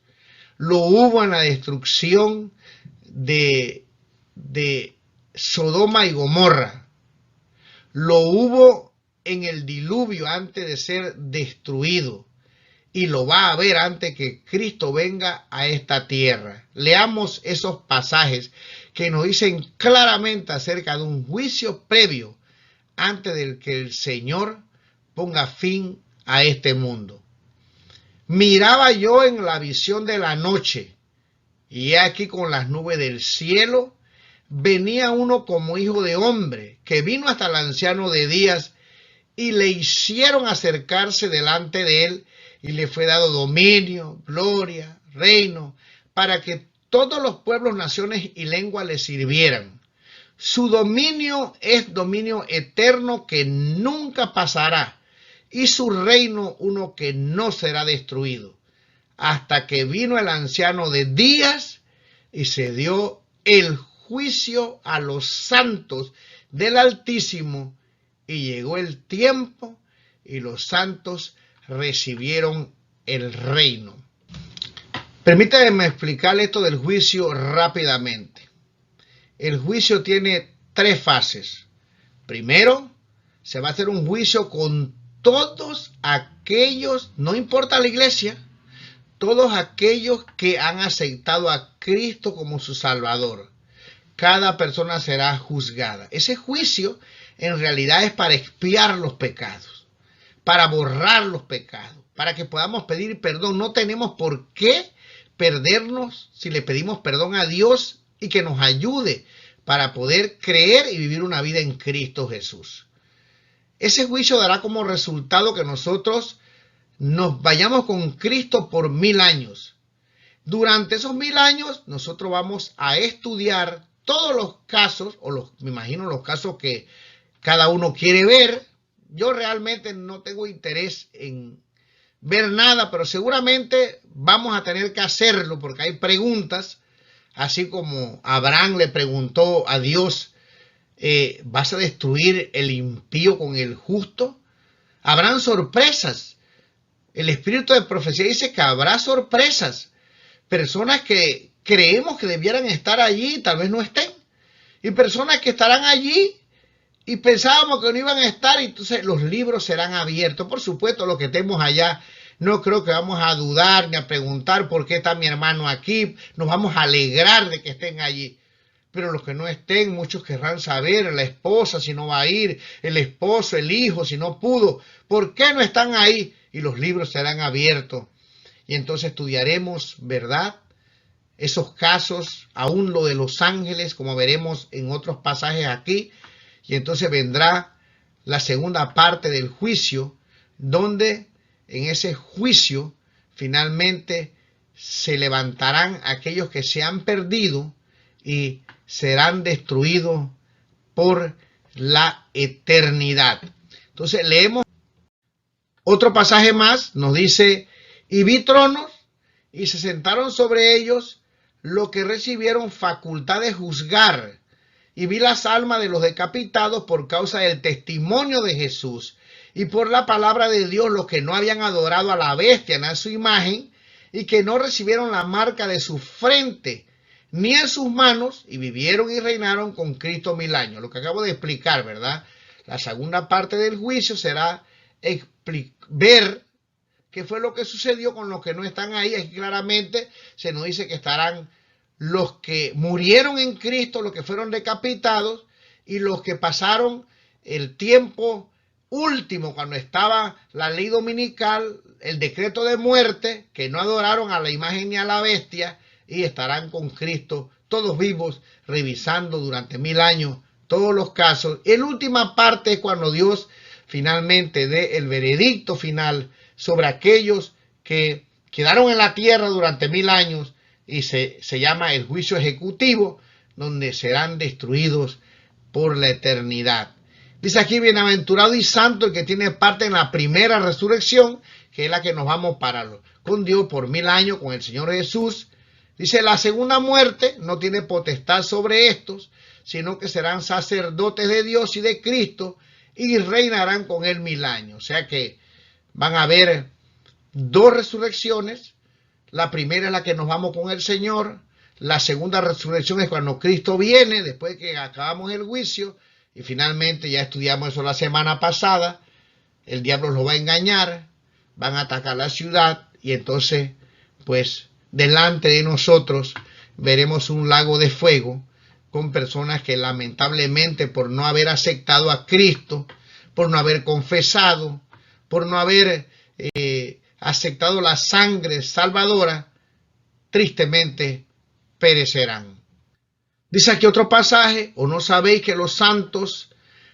Lo hubo en la destrucción de Sodoma y Gomorra. Lo hubo en el diluvio antes de ser destruido. Y lo va a haber antes que Cristo venga a esta tierra. Leamos esos pasajes que nos dicen claramente acerca de un juicio previo antes de que el Señor ponga fin a este mundo. Miraba yo en la visión de la noche, y he aquí con las nubes del cielo, venía uno como hijo de hombre, que vino hasta el anciano de días, y le hicieron acercarse delante de él, y le fue dado dominio, gloria, reino, para que todos los pueblos, naciones y lenguas le sirvieran. Su dominio es dominio eterno que nunca pasará, y su reino uno que no será destruido, hasta que vino el anciano de días y se dio el juicio a los santos del Altísimo, y llegó el tiempo y los santos recibieron el reino. Permítanme explicarle esto del juicio rápidamente. El juicio tiene 3 fases. Primero, se va a hacer un juicio con todos aquellos, no importa la iglesia, todos aquellos que han aceptado a Cristo como su Salvador. Cada persona será juzgada. Ese juicio en realidad es para expiar los pecados, para borrar los pecados, para que podamos pedir perdón. No tenemos por qué perdernos si le pedimos perdón a Dios y que nos ayude para poder creer y vivir una vida en Cristo Jesús. Ese juicio dará como resultado que nosotros nos vayamos con Cristo por 1000 años. Durante esos 1000 años nosotros vamos a estudiar todos los casos, me imagino los casos que cada uno quiere ver. Yo realmente no tengo interés en ver nada, pero seguramente vamos a tener que hacerlo porque hay preguntas, así como Abraham le preguntó a Dios, ¿vas a destruir el impío con el justo? Habrán sorpresas. El espíritu de profecía dice que habrá sorpresas. Personas que creemos que debieran estar allí, tal vez no estén. Y personas que estarán allí y pensábamos que no iban a estar, y entonces los libros serán abiertos. Por supuesto, los que estemos allá, no creo que vamos a dudar ni a preguntar por qué está mi hermano aquí. Nos vamos a alegrar de que estén allí. Pero los que no estén, muchos querrán saber, la esposa si no va a ir, el esposo, el hijo si no pudo, ¿por qué no están ahí? Y los libros serán abiertos. Y entonces estudiaremos, ¿verdad?, esos casos, aún lo de los ángeles, como veremos en otros pasajes aquí. Y entonces vendrá la segunda parte del juicio, donde en ese juicio finalmente se levantarán aquellos que se han perdido y serán destruidos por la eternidad. Entonces leemos otro pasaje más, nos dice, y vi tronos y se sentaron sobre ellos los que recibieron facultad de juzgar, y vi las almas de los decapitados por causa del testimonio de Jesús y por la palabra de Dios, los que no habían adorado a la bestia ni a su imagen y que no recibieron la marca de su frente ni en sus manos, y vivieron y reinaron con Cristo 1000 años. Lo que acabo de explicar, ¿verdad? La segunda parte del juicio será ver qué fue lo que sucedió con los que no están ahí. Aquí claramente se nos dice que estarán los que murieron en Cristo, los que fueron decapitados, y los que pasaron el tiempo último, cuando estaba la ley dominical, el decreto de muerte, que no adoraron a la imagen ni a la bestia, y estarán con Cristo, todos vivos, revisando durante 1000 años todos los casos. En última parte es cuando Dios finalmente dé el veredicto final sobre aquellos que quedaron en la tierra durante 1000 años y se llama el juicio ejecutivo, donde serán destruidos por la eternidad. Dice aquí, bienaventurado y santo el que tiene parte en la primera resurrección, que es la que nos vamos con Dios por 1000 años, con el Señor Jesús. Dice, la segunda muerte no tiene potestad sobre estos, sino que serán sacerdotes de Dios y de Cristo, y reinarán con él 1000 años. O sea que van a haber dos resurrecciones. La primera es la que nos vamos con el Señor. La segunda resurrección es cuando Cristo viene, después de que acabamos el juicio. Y finalmente, ya estudiamos eso la semana pasada, el diablo los va a engañar, van a atacar la ciudad y entonces, pues, delante de nosotros veremos un lago de fuego con personas que lamentablemente por no haber aceptado a Cristo, por no haber confesado, por no haber aceptado la sangre salvadora, tristemente perecerán. Dice aquí otro pasaje, ¿o no sabéis que los santos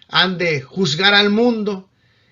han de juzgar al mundo?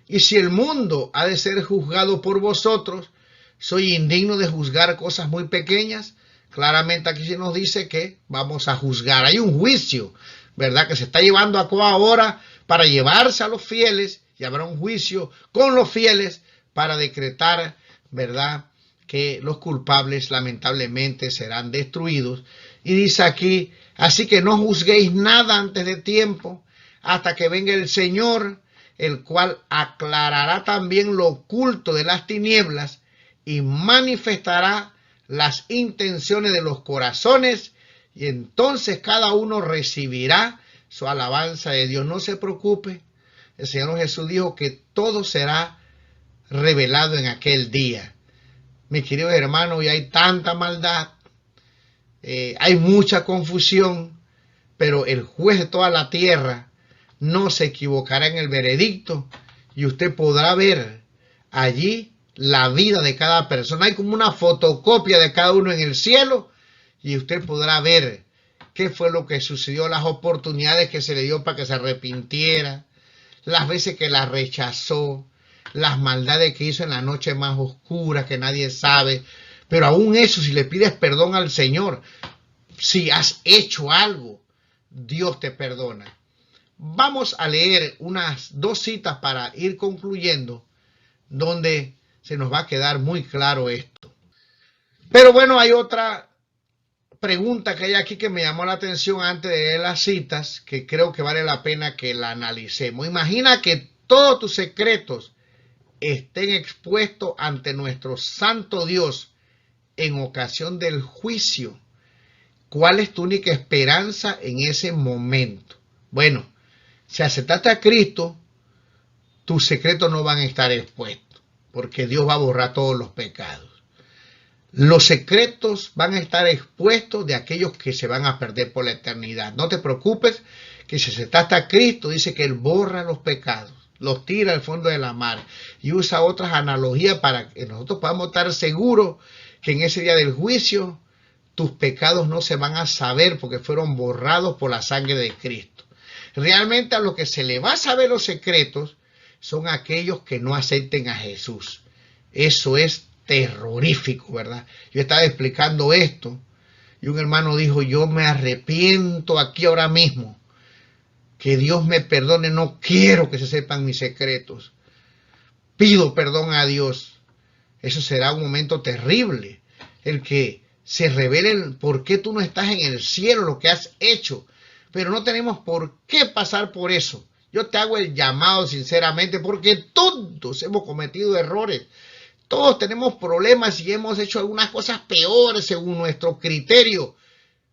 Y si el mundo ha de ser juzgado por vosotros, ¿soy indigno de juzgar cosas muy pequeñas? Claramente aquí se nos dice que vamos a juzgar. Hay un juicio, ¿verdad?, que se está llevando a cabo ahora para llevarse a los fieles, y habrá un juicio con los fieles para decretar, ¿verdad?, que los culpables lamentablemente serán destruidos. Y dice aquí, así que no juzguéis nada antes de tiempo, hasta que venga el Señor, el cual aclarará también lo oculto de las tinieblas y manifestará las intenciones de los corazones, y entonces cada uno recibirá su alabanza de Dios. No se preocupe, el Señor Jesús dijo que todo será revelado en aquel día. Mis queridos hermanos, hoy hay tanta maldad, hay mucha confusión, pero el juez de toda la tierra no se equivocará en el veredicto, y usted podrá ver allí la vida de cada persona. Hay como una fotocopia de cada uno en el cielo, y usted podrá ver qué fue lo que sucedió, las oportunidades que se le dio para que se arrepintiera, las veces que la rechazó, las maldades que hizo en la noche más oscura que nadie sabe. Pero aún eso, si le pides perdón al Señor, si has hecho algo, Dios te perdona. Vamos a leer unas 2 citas para ir concluyendo, donde se nos va a quedar muy claro esto. Pero bueno, hay otra pregunta que hay aquí que me llamó la atención antes de leer las citas, que creo que vale la pena que la analicemos. Imagina que todos tus secretos estén expuestos ante nuestro santo Dios en ocasión del juicio. ¿Cuál es tu única esperanza en ese momento? Bueno, si aceptaste a Cristo, tus secretos no van a estar expuestos, porque Dios va a borrar todos los pecados. Los secretos van a estar expuestos de aquellos que se van a perder por la eternidad. No te preocupes, que si aceptaste a Cristo, dice que Él borra los pecados, los tira al fondo de la mar, y usa otras analogías para que nosotros podamos estar seguros que en ese día del juicio tus pecados no se van a saber porque fueron borrados por la sangre de Cristo. Realmente a los que se le va a saber los secretos son aquellos que no acepten a Jesús. Eso es terrorífico, ¿verdad? Yo estaba explicando esto y un hermano dijo, yo me arrepiento aquí ahora mismo. Que Dios me perdone, no quiero que se sepan mis secretos. Pido perdón a Dios. Eso será un momento terrible, el que se revele por qué tú no estás en el cielo, lo que has hecho. Pero no tenemos por qué pasar por eso. Yo te hago el llamado sinceramente, porque todos hemos cometido errores. Todos tenemos problemas y hemos hecho algunas cosas peores según nuestro criterio.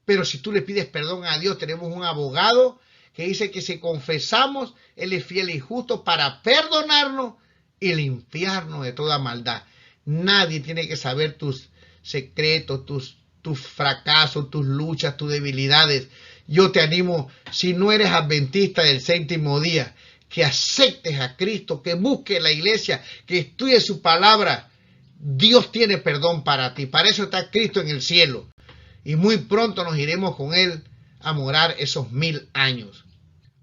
Pero si tú le pides perdón a Dios, tenemos un abogado que dice que si confesamos, Él es fiel y justo para perdonarnos y limpiarnos de toda maldad. Nadie tiene que saber tus secretos, tus fracasos, tus luchas, tus debilidades. Yo te animo, si no eres adventista del séptimo día, que aceptes a Cristo, que busques la iglesia, que estudies su palabra. Dios tiene perdón para ti. Para eso está Cristo en el cielo. Y muy pronto nos iremos con Él a morar esos 1000 años.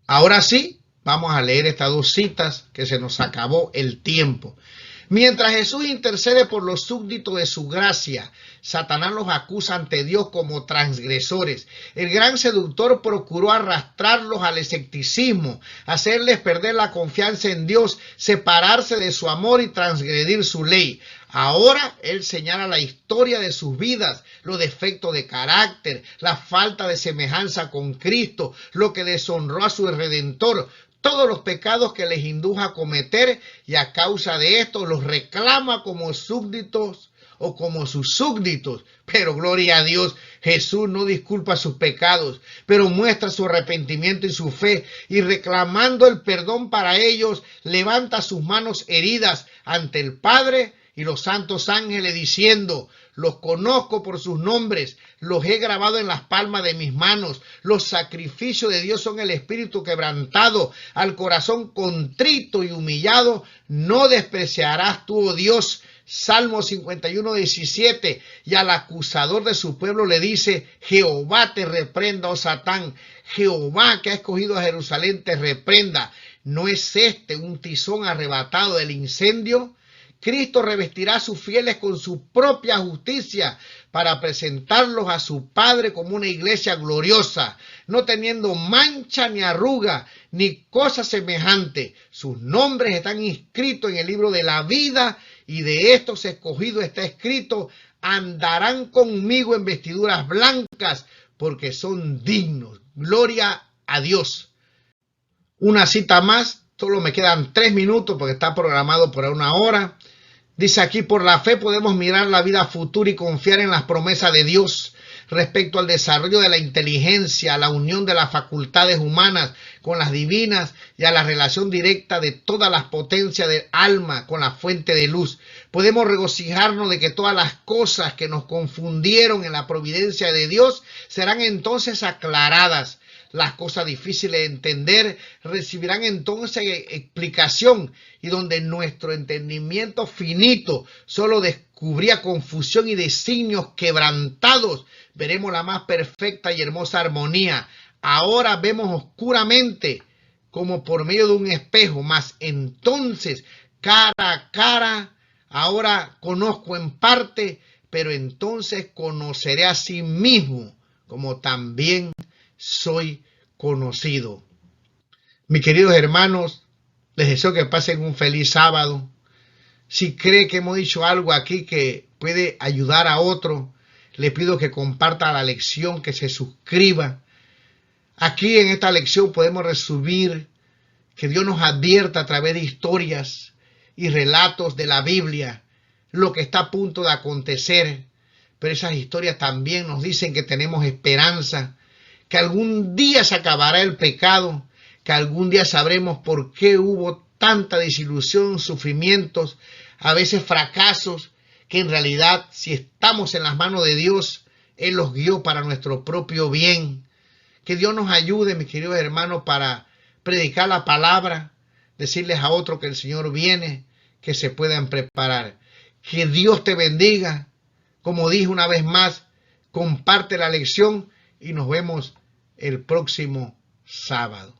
Ahora sí, vamos a leer estas 2 citas que se nos acabó el tiempo. Mientras Jesús intercede por los súbditos de su gracia, Satanás los acusa ante Dios como transgresores. El gran seductor procuró arrastrarlos al escepticismo, hacerles perder la confianza en Dios, separarse de su amor y transgredir su ley. Ahora él señala la historia de sus vidas, los defectos de carácter, la falta de semejanza con Cristo, lo que deshonró a su Redentor, todos los pecados que les indujo a cometer, y a causa de esto los reclama como súbditos o como sus súbditos. Pero gloria a Dios, Jesús no disculpa sus pecados, pero muestra su arrepentimiento y su fe, y reclamando el perdón para ellos, levanta sus manos heridas ante el Padre y los santos ángeles, diciendo: los conozco por sus nombres, los he grabado en las palmas de mis manos. Los sacrificios de Dios son el espíritu quebrantado, al corazón contrito y humillado no despreciarás tú, oh Dios. Salmo 51:17. Y al acusador de su pueblo le dice: Jehová te reprenda, oh Satán. Jehová, que ha escogido a Jerusalén, te reprenda. ¿No es este un tizón arrebatado del incendio? Cristo revestirá a sus fieles con su propia justicia para presentarlos a su Padre como una iglesia gloriosa, no teniendo mancha ni arruga ni cosa semejante. Sus nombres están inscritos en el libro de la vida, y de estos escogidos está escrito: andarán conmigo en vestiduras blancas, porque son dignos. Gloria a Dios. Una cita más, solo me quedan 3 minutos porque está programado por 1 hora. Dice aquí: por la fe podemos mirar la vida futura y confiar en las promesas de Dios respecto al desarrollo de la inteligencia, a la unión de las facultades humanas con las divinas y a la relación directa de todas las potencias del alma con la fuente de luz. Podemos regocijarnos de que todas las cosas que nos confundieron en la providencia de Dios serán entonces aclaradas. Las cosas difíciles de entender recibirán entonces explicación, y donde nuestro entendimiento finito solo descubría confusión y designios quebrantados, veremos la más perfecta y hermosa armonía. Ahora vemos oscuramente como por medio de un espejo, mas entonces cara a cara. Ahora conozco en parte, pero entonces conoceré a sí mismo como también soy conocido. Mis queridos hermanos, les deseo que pasen un feliz sábado. Si cree que hemos dicho algo aquí que puede ayudar a otro, le pido que comparta la lección, que se suscriba. Aquí en esta lección podemos resumir que Dios nos advierta a través de historias y relatos de la Biblia lo que está a punto de acontecer, pero esas historias también nos dicen que tenemos esperanza, que algún día se acabará el pecado, que algún día sabremos por qué hubo tanta desilusión, sufrimientos, a veces fracasos, que en realidad, si estamos en las manos de Dios, Él los guió para nuestro propio bien. Que Dios nos ayude, mis queridos hermanos, para predicar la palabra, decirles a otros que el Señor viene, que se puedan preparar. Que Dios te bendiga. Como dije una vez más, comparte la lección y nos vemos el próximo sábado.